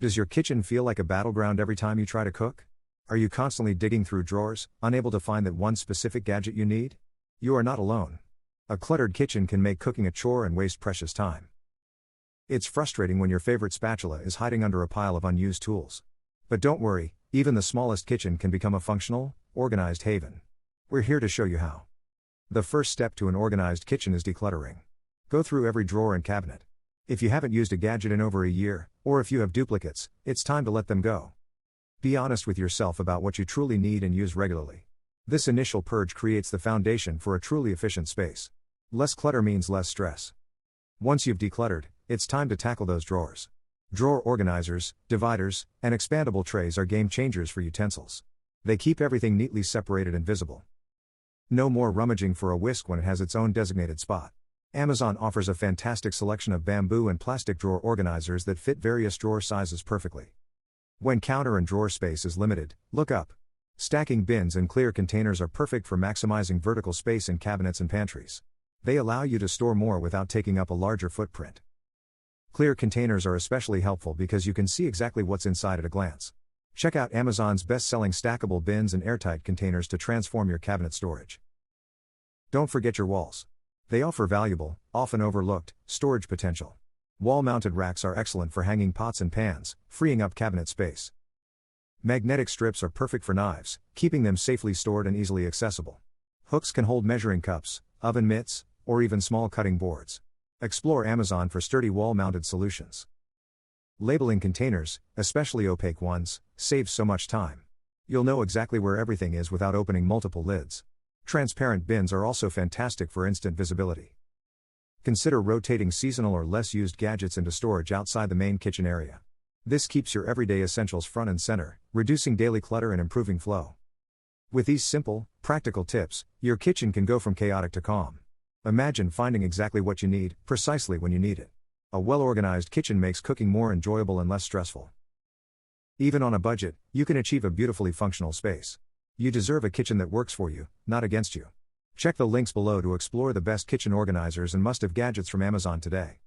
Does your kitchen feel like a battleground every time you try to cook? Are you constantly digging through drawers, unable to find that one specific gadget you need? You are not alone. A cluttered kitchen can make cooking a chore and waste precious time. It's frustrating when your favorite spatula is hiding under a pile of unused tools. But don't worry, even the smallest kitchen can become a functional, organized haven. We're here to show you how. The first step to an organized kitchen is decluttering. Go through every drawer and cabinet. If you haven't used a gadget in over a year, or if you have duplicates, it's time to let them go. Be honest with yourself about what you truly need and use regularly. This initial purge creates the foundation for a truly efficient space. Less clutter means less stress. Once you've decluttered, it's time to tackle those drawers. Drawer organizers, dividers, and expandable trays are game changers for utensils. They keep everything neatly separated and visible. No more rummaging for a whisk when it has its own designated spot. Amazon offers a fantastic selection of bamboo and plastic drawer organizers that fit various drawer sizes perfectly. When counter and drawer space is limited, look up. Stacking bins and clear containers are perfect for maximizing vertical space in cabinets and pantries. They allow you to store more without taking up a larger footprint. Clear containers are especially helpful because you can see exactly what's inside at a glance. Check out Amazon's best-selling stackable bins and airtight containers to transform your cabinet storage. Don't forget your walls. They offer valuable, often overlooked, storage potential. Wall-mounted racks are excellent for hanging pots and pans, freeing up cabinet space. Magnetic strips are perfect for knives, keeping them safely stored and easily accessible. Hooks can hold measuring cups, oven mitts, or even small cutting boards. Explore Amazon for sturdy wall-mounted solutions. Labeling containers, especially opaque ones, saves so much time. You'll know exactly where everything is without opening multiple lids. Transparent bins are also fantastic for instant visibility. Consider rotating seasonal or less used gadgets into storage outside the main kitchen area. This keeps your everyday essentials front and center, reducing daily clutter and improving flow. With these simple, practical tips, your kitchen can go from chaotic to calm. Imagine finding exactly what you need, precisely when you need it. A well-organized kitchen makes cooking more enjoyable and less stressful. Even on a budget, you can achieve a beautifully functional space. You deserve a kitchen that works for you, not against you. Check the links below to explore the best kitchen organizers and must-have gadgets from Amazon today.